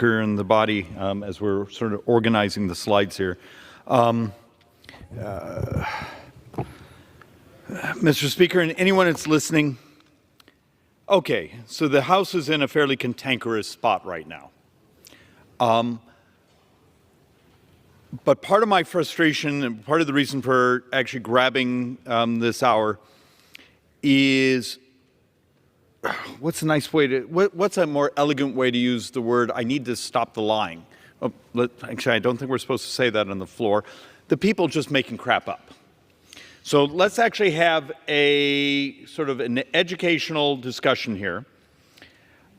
Speaker and the body as we're sort of organizing the slides here. Mr. Speaker, and anyone that's listening, okay, so the House is in a fairly cantankerous spot right now. But part of my frustration and part of the reason for actually grabbing this hour is what's a nice way to, what's a more elegant way to use the word, I need to stop the lying. Actually, I don't think we're supposed to say that on the floor. The people just making crap up. So let's actually have a sort of an educational discussion here.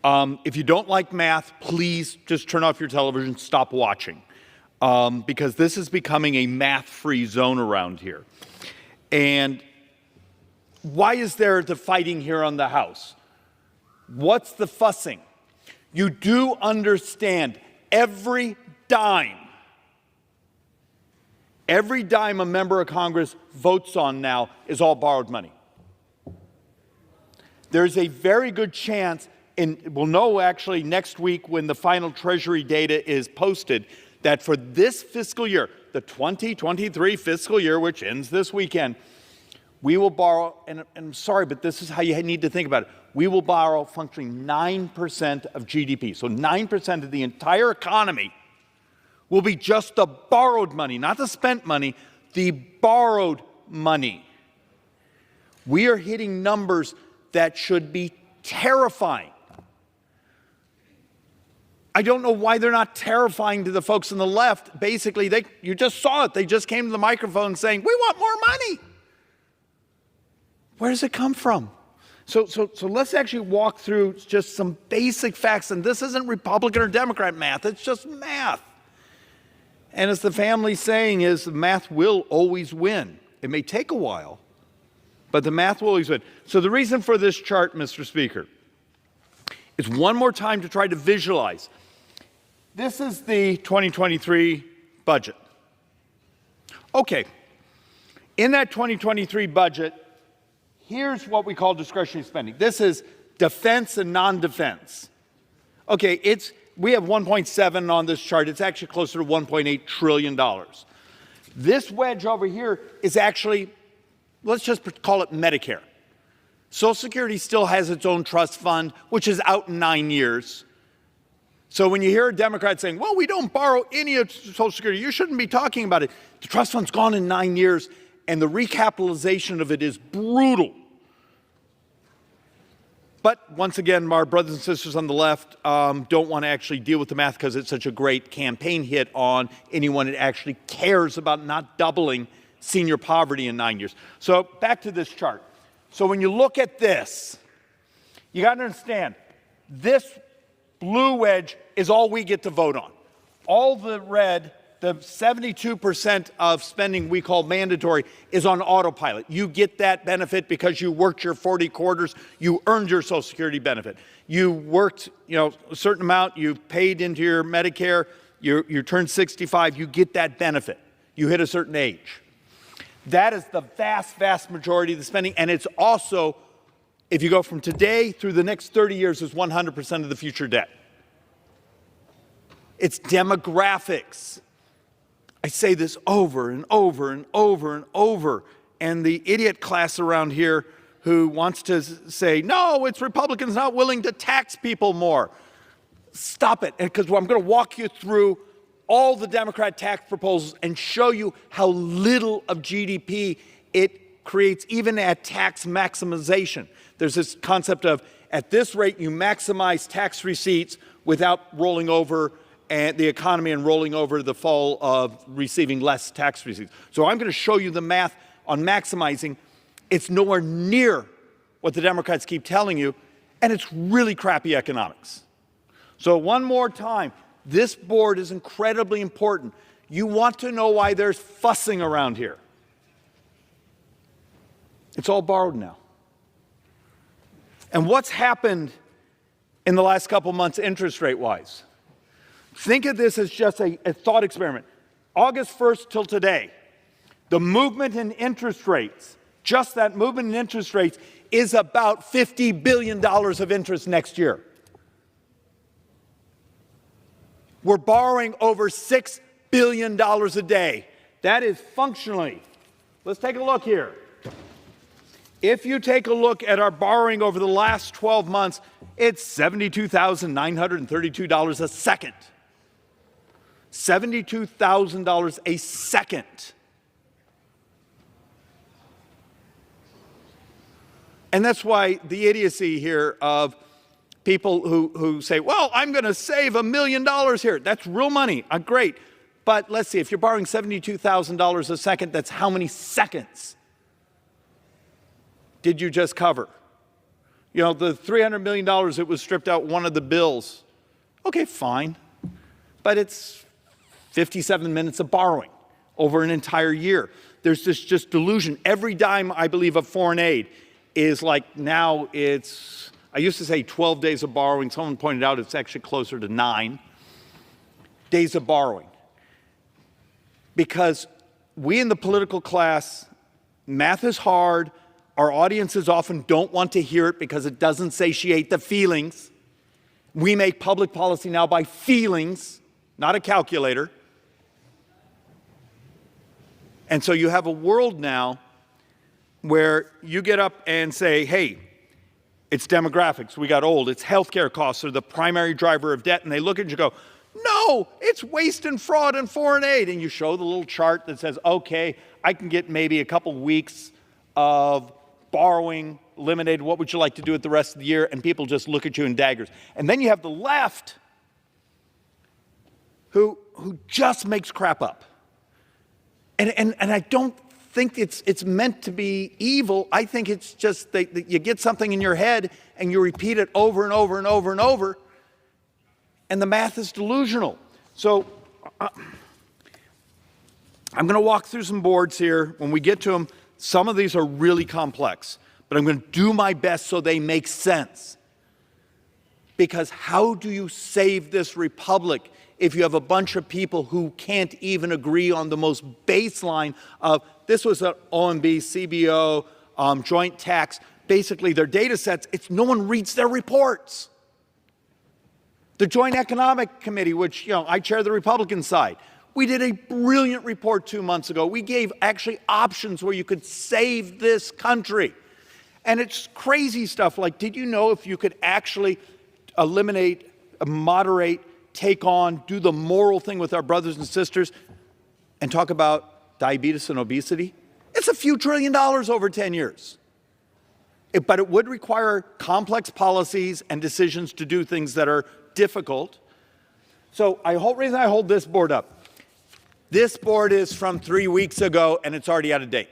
If you don't like math, please just turn off your television, stop watching. Because this is becoming a math-free zone around here. And why is there the fighting here on the House? What's the fussing? You do understand every dime a member of Congress votes on now is all borrowed money. There's a very good chance, and we'll know actually next week when the final Treasury data is posted, that for this fiscal year, the 2023 fiscal year, which ends this weekend, we will borrow, and I'm sorry, but this is how you need to think about it. We will borrow functionally 9% of GDP. So 9% of the entire economy will be just the borrowed money, not the spent money, the borrowed money. We are hitting numbers that should be terrifying. I don't know why they're not terrifying to the folks on the left. Basically, you just saw it. They just came to the microphone saying, we want more money. Where does it come from? So let's actually walk through just some basic facts. And this isn't Republican or Democrat math. It's just math. And as the family's saying is, math will always win. It may take a while, but the math will always win. So the reason for this chart, Mr. Speaker, is one more time to try to visualize. This is the 2023 budget. Okay, in that 2023 budget, here's what we call discretionary spending. This is defense and non-defense. Okay, we have 1.7 on this chart. It's actually closer to $1.8 trillion. This wedge over here is actually, let's just call it Medicare. Social Security still has its own trust fund, which is out in 9 years. So when you hear a Democrat saying, well, we don't borrow any of Social Security, you shouldn't be talking about it. The trust fund's gone in 9 years, and the recapitalization of it is brutal. But once again, our brothers and sisters on the left don't want to actually deal with the math because it's such a great campaign hit on anyone that actually cares about not doubling senior poverty in 9 years. So back to this chart. So when you look at this, you got to understand, this blue wedge is all we get to vote on. All the red, the 72% of spending we call mandatory, is on autopilot. You get that benefit because you worked your 40 quarters, you earned your Social Security benefit. You worked, a certain amount, you paid into your Medicare, you turned 65, you get that benefit. You hit a certain age. That is the vast, vast majority of the spending, and it's also, if you go from today through the next 30 years, is 100% of the future debt. It's demographics. I say this over and over and over and over, and the idiot class around here who wants to say, no, it's Republicans not willing to tax people more. Stop it, because I'm going to walk you through all the Democrat tax proposals and show you how little of GDP it creates, even at tax maximization. There's this concept of, at this rate, you maximize tax receipts without rolling over the economy and rolling over the fall of receiving less tax receipts. So I'm going to show you the math on maximizing. It's nowhere near what the Democrats keep telling you, and it's really crappy economics. So one more time, this board is incredibly important. You want to know why there's fussing around here. It's all borrowed now. And what's happened in the last couple months interest rate-wise? Think of this as just a thought experiment. August 1st till today, the movement in interest rates, just that movement in interest rates, is about $50 billion of interest next year. We're borrowing over $6 billion a day. That is functionally. Let's take a look here. If you take a look at our borrowing over the last 12 months, it's $72,932 a second. $72,000 a second. And that's why the idiocy here of people who say, well, I'm going to save $1 million here. That's real money. Great. But let's see, if you're borrowing $72,000 a second, that's how many seconds did you just cover? You know, the $300 million that was stripped out one of the bills. Okay, fine. But it's 57 minutes of borrowing over an entire year. There's this just delusion. Every dime, I believe, of foreign aid is like now it's, I used to say 12 days of borrowing. Someone pointed out it's actually closer to 9 days of borrowing. Because we in the political class, math is hard. Our audiences often don't want to hear it because it doesn't satiate the feelings. We make public policy now by feelings, not a calculator. And so you have a world now where you get up and say, hey, it's demographics, we got old, it's healthcare costs are the primary driver of debt, and they look at you and go, no, it's waste and fraud and foreign aid. And you show the little chart that says, okay, I can get maybe a couple weeks of borrowing eliminated. What would you like to do with the rest of the year? And people just look at you in daggers. And then you have the left who just makes crap up. And I don't think it's meant to be evil. I think it's just that you get something in your head and you repeat it over and over and over and over, and the math is delusional. So I'm going to walk through some boards here. When we get to them, some of these are really complex, but I'm going to do my best so they make sense. Because how do you save this republic if you have a bunch of people who can't even agree on the most baseline of, this was an OMB, CBO, joint tax, basically their data sets, no one reads their reports. The Joint Economic Committee, which, I chair the Republican side, we did a brilliant report 2 months ago. We gave actually options where you could save this country. And it's crazy stuff like, did you know if you could actually eliminate, moderate, take on, do the moral thing with our brothers and sisters and talk about diabetes and obesity? It's a few $1 trillion over 10 years. But it would require complex policies and decisions to do things that are difficult. So reason I hold this board up. This board is from 3 weeks ago, and it's already out of date.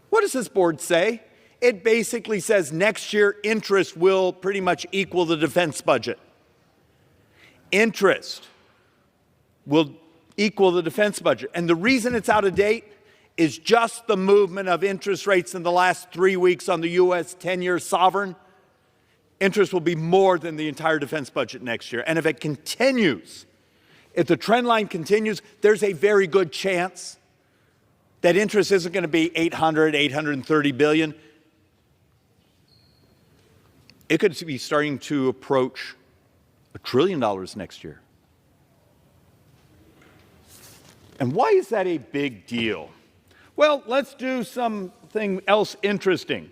What does this board say? It basically says next year interest will pretty much equal the defense budget. Interest will equal the defense budget. And the reason it's out of date is just the movement of interest rates in the last 3 weeks on the U.S. 10-year sovereign. Interest will be more than the entire defense budget next year. And if it continues, if the trend line continues, there's a very good chance that interest isn't going to be 830 billion. It could be starting to approach $1 trillion next year. And why is that a big deal? Well, let's do something else interesting.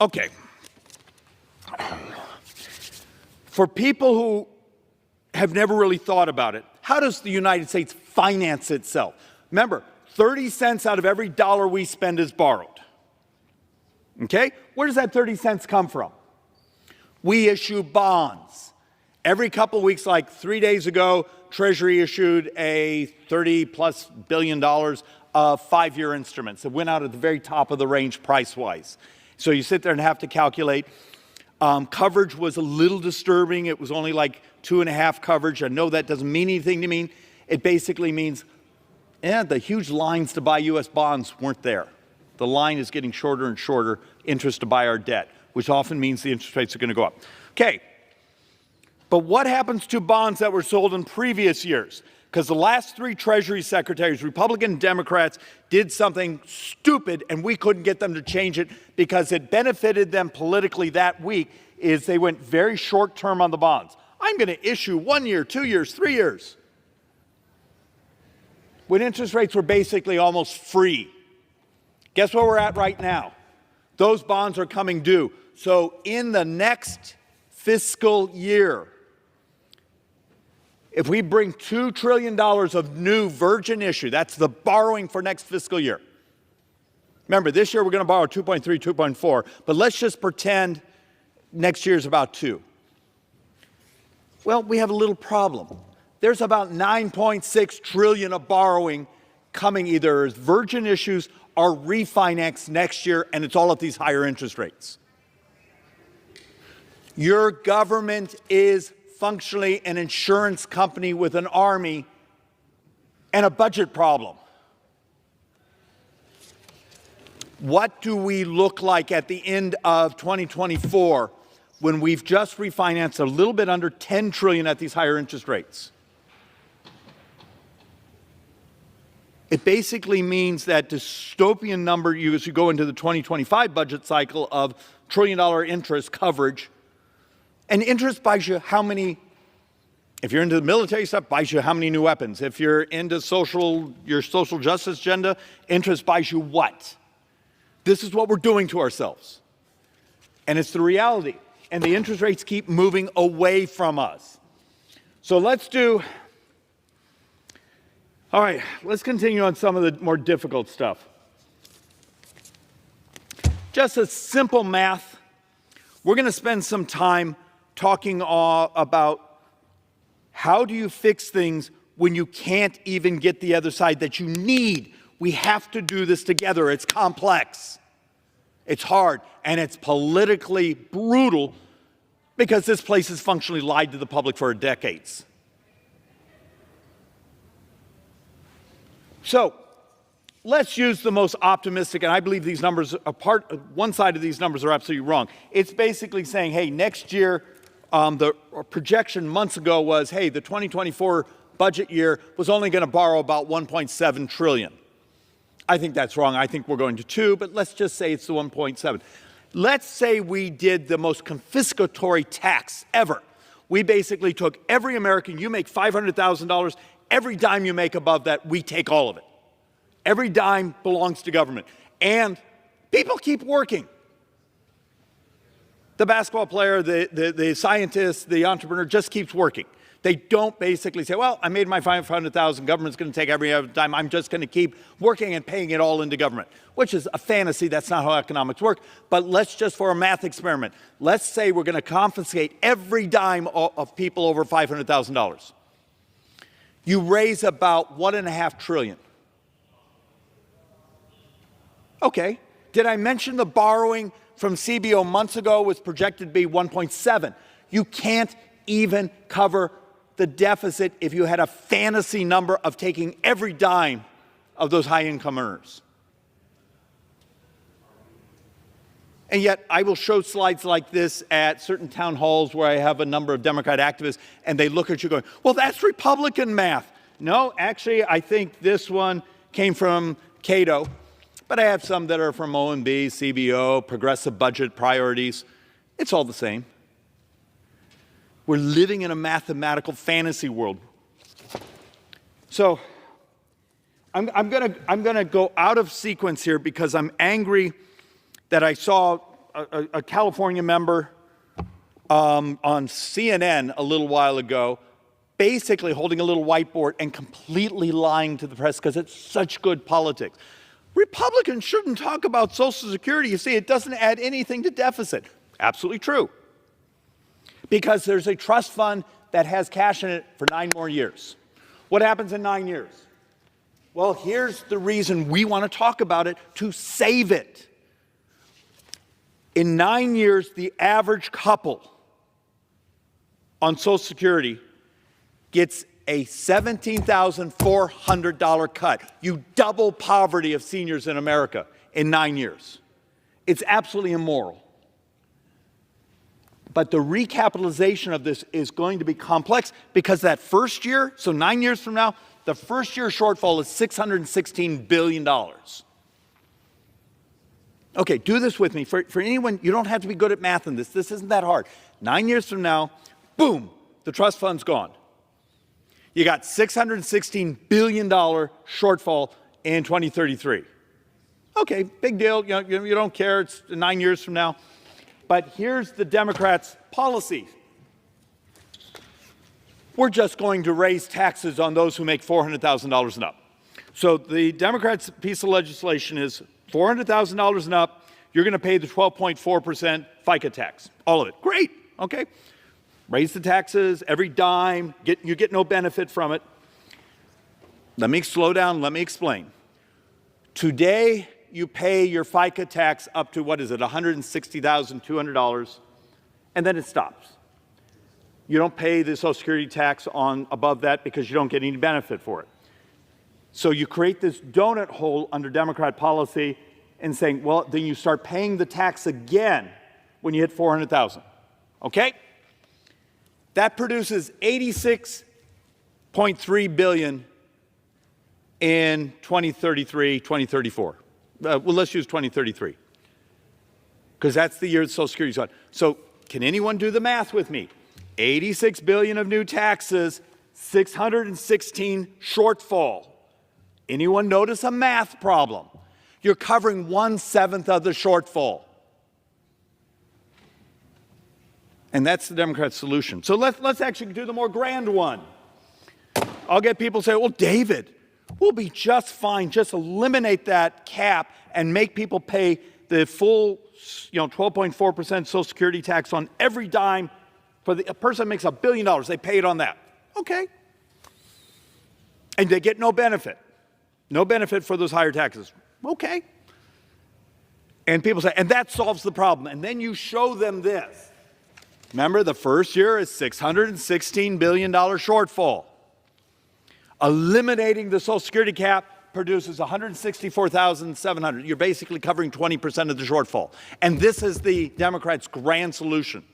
Okay. For people who have never really thought about it, how does the United States finance itself? Remember, 30 cents out of every dollar we spend is borrowed. Okay? Where does that 30 cents come from? We issue bonds. Every couple of weeks, like 3 days ago, Treasury issued a $30+ billion of 5-year instruments that went out at the very top of the range price-wise. So you sit there and have to calculate. Coverage was a little disturbing. It was only like 2.5 coverage. I know that doesn't mean anything to me. It basically means, the huge lines to buy U.S. bonds weren't there. The line is getting shorter and shorter, interest to buy our debt, which often means the interest rates are going to go up. Okay, but what happens to bonds that were sold in previous years? Because the last 3 Treasury secretaries, Republican and Democrats, did something stupid, and we couldn't get them to change it because it benefited them politically that week, is they went very short term on the bonds. I I'm going to issue 1 year, 2 years, 3 years. When interest rates were basically almost free. Guess where we're at right now? Those bonds are coming due. So in the next fiscal year, if we bring $2 trillion of new virgin issue, that's the borrowing for next fiscal year. Remember, this year we're going to borrow 2.3, 2.4, but let's just pretend next year is about 2. Well, we have a little problem. There's about 9.6 trillion of borrowing coming either as virgin issues or refinanced next year, and it's all at these higher interest rates. Your government is functionally an insurance company with an army and a budget problem. What do we look like at the end of 2024 when we've just refinanced a little bit under 10 trillion at these higher interest rates? It basically means that dystopian number, as you go into the 2025 budget cycle of trillion-dollar interest coverage, and interest buys you how many, if you're into the military stuff, buys you how many new weapons. If you're into your social justice agenda, interest buys you what? This is what we're doing to ourselves. And it's the reality. And the interest rates keep moving away from us. So let's continue on some of the more difficult stuff. Just a simple math. We're going to spend some time talking about how do you fix things when you can't even get the other side that you need. We have to do this together. It's complex. It's hard. And it's politically brutal because this place has functionally lied to the public for decades. So let's use the most optimistic, and I believe these numbers one side of these numbers are absolutely wrong. It's basically saying, hey, next year, the projection months ago was, hey, the 2024 budget year was only going to borrow about 1.7 trillion. I think that's wrong. I think we're going to 2, but let's just say it's the 1.7. Let's say we did the most confiscatory tax ever. We basically took every American, you make $500,000, every dime you make above that, we take all of it. Every dime belongs to government. And people keep working. The basketball player, the scientist, the entrepreneur just keeps working. They don't basically say, well, I made my $500,000, government's going to take every other dime, I'm just going to keep working and paying it all into government, which is a fantasy. That's not how economics work. But let's just, for a math experiment, let's say we're going to confiscate every dime of people over $500,000. You raise about $1.5 trillion. Okay. Did I mention the borrowing from CBO months ago was projected to be 1.7? You can't even cover the deficit if you had a fantasy number of taking every dime of those high-income earners. And yet, I will show slides like this at certain town halls where I have a number of Democrat activists, and they look at you going, well, that's Republican math. No, actually, I think this one came from Cato, but I have some that are from OMB, CBO, Progressive Budget Priorities. It's all the same. We're living in a mathematical fantasy world. So I'm gonna go out of sequence here because I'm angry that I saw a California member on CNN a little while ago basically holding a little whiteboard and completely lying to the press because it's such good politics. Republicans shouldn't talk about Social Security. You see, it doesn't add anything to deficit. Absolutely true. Because there's a trust fund that has cash in it for 9 more years. What happens in 9 years? Well, here's the reason we want to talk about it, to save it. In 9 years, the average couple on Social Security gets a $17,400 cut. You double poverty of seniors in America in 9 years. It's absolutely immoral. But the recapitalization of this is going to be complex because that first year, so 9 years from now, the first year shortfall is $616 billion. Okay, do this with me. For anyone, you don't have to be good at math in this. This isn't that hard. 9 years from now, boom, the trust fund's gone. You got $616 billion shortfall in 2033. Okay, big deal. You don't care. It's 9 years from now. But here's the Democrats' policy. We're just going to raise taxes on those who make $400,000 and up. So the Democrats' piece of legislation is $400,000 and up, you're going to pay the 12.4% FICA tax. All of it. Great. Okay. Raise the taxes, every dime, you get no benefit from it. Let me slow down, let me explain. Today, you pay your FICA tax up to, what is it, $160,200, and then it stops. You don't pay the Social Security tax on above that because you don't get any benefit for it. So you create this donut hole under Democrat policy and saying, well, then you start paying the tax again when you hit $400,000. Okay? That produces $86.3 billion in 2033, 2034. Well, let's use 2033 because that's the year the Social Security's on. So can anyone do the math with me? 86 billion of new taxes, 616 shortfall. Anyone notice a math problem? You're covering 1/7 of the shortfall. And that's the Democrats' solution. So let's actually do the more grand one. I'll get people say, well, David, we'll be just fine. Just eliminate that cap and make people pay the full 12.4% Social Security tax on every dime. For a person that makes $1 billion, they pay it on that. Okay. And they get no benefit. No benefit for those higher taxes. Okay. And people say, and that solves the problem. And then you show them this. Remember, the first year is $616 billion shortfall. Eliminating the Social Security cap produces $164,700. You're basically covering 20% of the shortfall. And this is the Democrats' grand solution.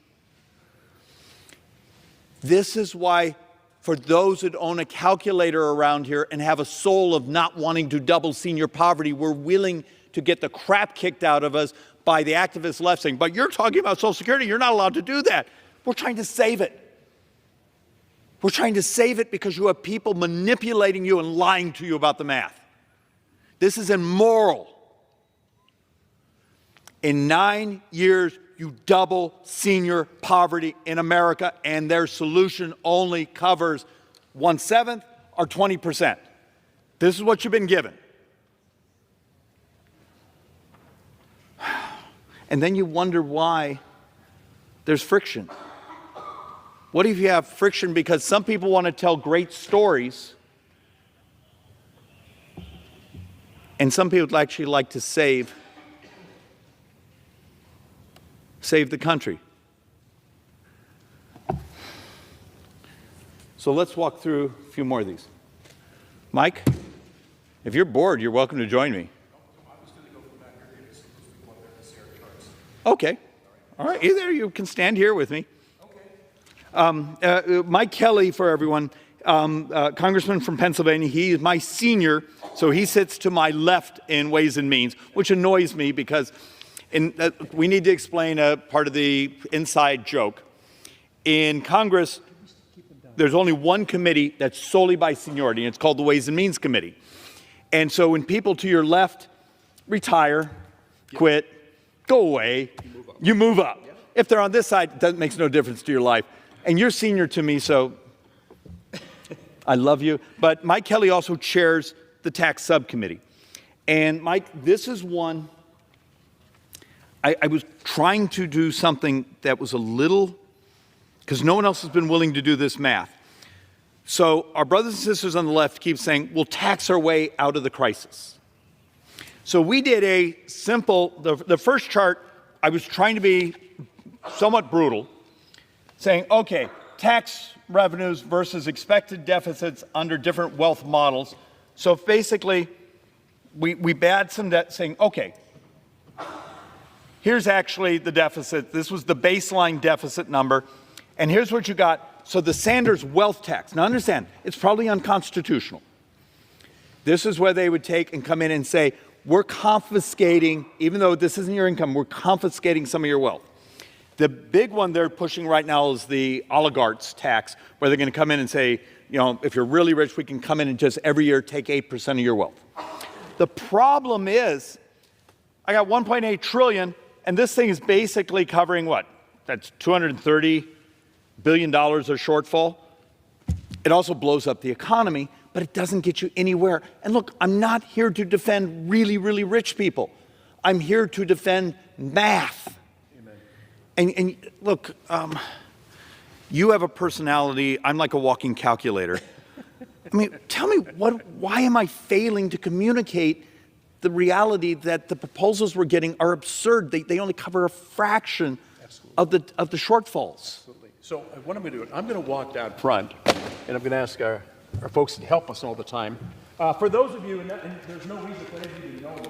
This is why, for those that own a calculator around here and have a soul of not wanting to double senior poverty, we're willing to get the crap kicked out of us by the activist left saying, but you're talking about Social Security, you're not allowed to do that. We're trying to save it. We're trying to save it because you have people manipulating you and lying to you about the math. This is immoral. In 9 years, you double senior poverty in America, and their solution only covers 1/7 or 20%. This is what you've been given. And then you wonder why there's friction. What if you have friction because some people want to tell great stories and some people actually like to save the country? So let's walk through a few more of these. Mike, if you're bored, you're welcome to join me. Okay. All right. Either you can stand here with me. Okay. Mike Kelly, for everyone, congressman from Pennsylvania. He is my senior, so he sits to my left in Ways and Means, which annoys me because we need to explain a part of the inside joke. In Congress, there's only one committee that's solely by seniority, and it's called the Ways and Means Committee. And so when people to your left retire, quit, go away, you move up. If they're on this side, that makes no difference to your life. And you're senior to me, so I love you. But Mike Kelly also chairs the tax subcommittee. And Mike, this is one, I was trying to do something that was a little, because no one else has been willing to do this math. So our brothers and sisters on the left keep saying, we'll tax our way out of the crisis. So we did a simple, the first chart, I was trying to be somewhat brutal, saying, okay, tax revenues versus expected deficits under different wealth models. So basically, we bad some debt saying, okay, here's actually the deficit. This was the baseline deficit number. And here's what you got. So the Sanders wealth tax. Now understand, it's probably unconstitutional. This is where they would take and come in and say, we're confiscating, even though this isn't your income, we're confiscating some of your wealth. The big one they're pushing right now is the oligarchs tax, where they're going to come in and say, if you're really rich, we can come in and just every year take 8% of your wealth. The problem is, I got 1.8 trillion, and this thing is basically covering what? That's $230 billion of shortfall. It also blows up the economy, but it doesn't get you anywhere. And look, I'm not here to defend really, really rich people. I'm here to defend math. And look, you have a personality. I'm like a walking calculator. I mean, tell me, why am I failing to communicate the reality that the proposals we're getting are absurd? They only cover a fraction of the shortfalls. Absolutely. So what I'm going to do, I'm going to walk down front, and I'm going to ask our folks to help us all the time. For those of you, and there's no reason for any of you to know me,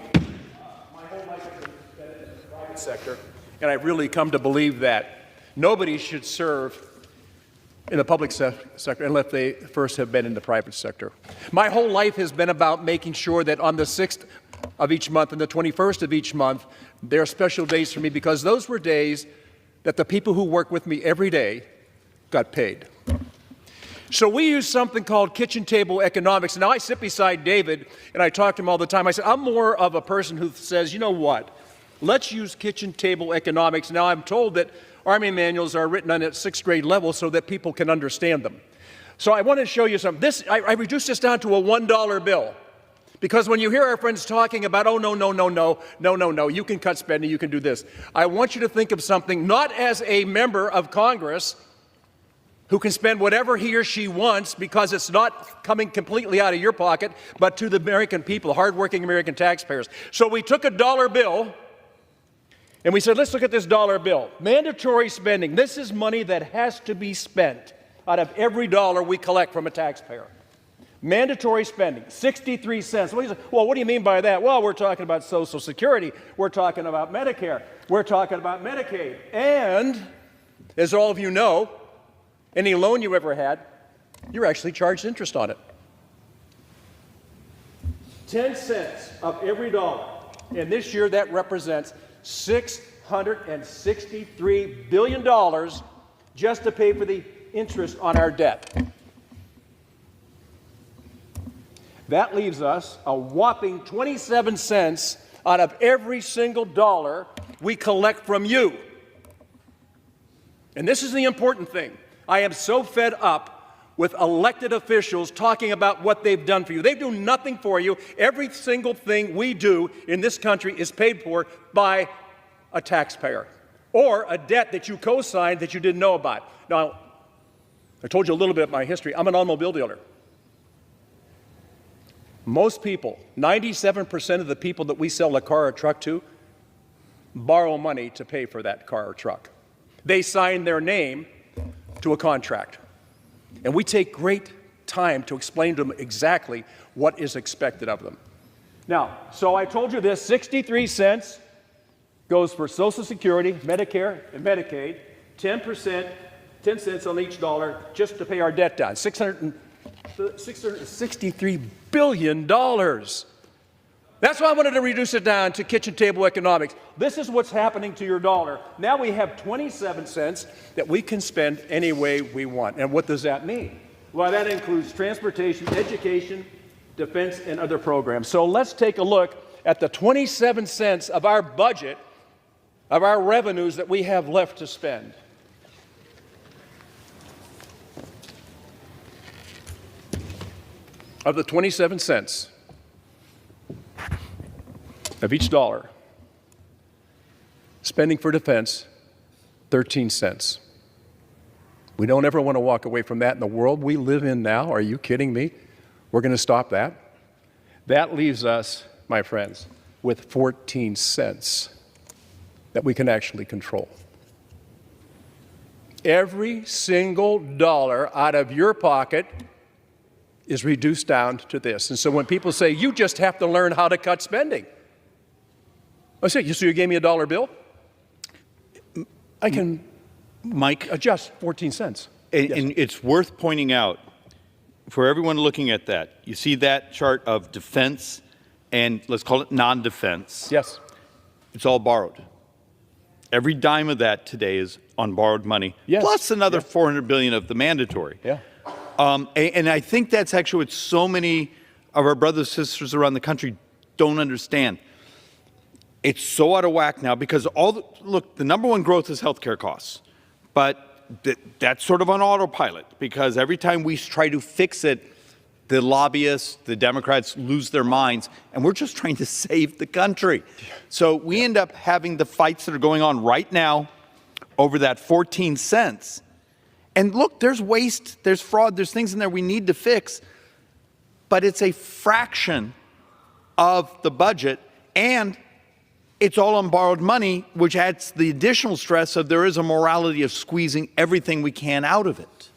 my whole life has been in the private sector. And I've really come to believe that nobody should serve in the public sector unless they first have been in the private sector. My whole life has been about making sure that on the 6th of each month and the 21st of each month, there are special days for me, because those were days that the people who work with me every day got paid. So we use something called kitchen table economics. Now, I sit beside David, and I talk to him all the time. I said, I'm more of a person who says, you know what? Let's use kitchen table economics. Now, I'm told that Army manuals are written on a 6th grade level so that people can understand them. So I want to show you something. I reduced this down to a $1 bill. Because when you hear our friends talking about, oh, no, you can cut spending, you can do this. I want you to think of something not as a member of Congress who can spend whatever he or she wants because it's not coming completely out of your pocket, but to the American people, hardworking American taxpayers. So we took a dollar bill, and we said, let's look at this dollar bill. Mandatory spending. This is money that has to be spent out of every dollar we collect from a taxpayer. Mandatory spending, 63 cents. Well, what do you mean by that? Well, we're talking about Social Security. We're talking about Medicare. We're talking about Medicaid. And, as all of you know, any loan you ever had, you're actually charged interest on it. 10 cents of every dollar. And this year, that represents $663 billion just to pay for the interest on our debt. That leaves us a whopping 27 cents out of every single dollar we collect from you. And this is the important thing. I am so fed up with elected officials talking about what they've done for you. They do nothing for you. Every single thing we do in this country is paid for by a taxpayer or a debt that you co-signed that you didn't know about. Now, I told you a little bit of my history. I'm an automobile dealer. Most people, 97% of the people that we sell a car or truck to, borrow money to pay for that car or truck. They sign their name to a contract. And we take great time to explain to them exactly what is expected of them. Now, so I told you this, 63 cents goes for Social Security, Medicare, and Medicaid, 10%, 10 cents on each dollar just to pay our debt down, $663 billion. That's why I wanted to reduce it down to kitchen table economics. This is what's happening to your dollar. Now we have 27 cents that we can spend any way we want. And what does that mean? Well, that includes transportation, education, defense, and other programs. So let's take a look at the 27 cents of our budget, of our revenues that we have left to spend. Of the 27 cents of each dollar, spending for defense, 13 cents. We don't ever want to walk away from that in the world we live in now. Are you kidding me? We're going to stop that. That leaves us, my friends, with 14 cents that we can actually control. Every single dollar out of your pocket is reduced down to this. And so when people say, you just have to learn how to cut spending, I say, so you gave me a dollar bill? I can, Mike, adjust 14 cents. And, Yes. and it's worth pointing out, for everyone looking at that, you see that chart of defense and let's call it non-defense. Yes. It's all borrowed. Every dime of that today is on borrowed money, Yes. plus another $400 billion of the mandatory. Yeah. And I think that's actually what so many of our brothers and sisters around the country don't understand. It's so out of whack now because look, the number one growth is healthcare costs, but that's sort of on autopilot because every time we try to fix it, the lobbyists, the Democrats lose their minds, and we're just trying to save the country. So we end up having the fights that are going on right now over that 14 cents. And look, there's waste, there's fraud, there's things in there we need to fix, but it's a fraction of the budget, and it's all on borrowed money, which adds the additional stress of there is a morality of squeezing everything we can out of it.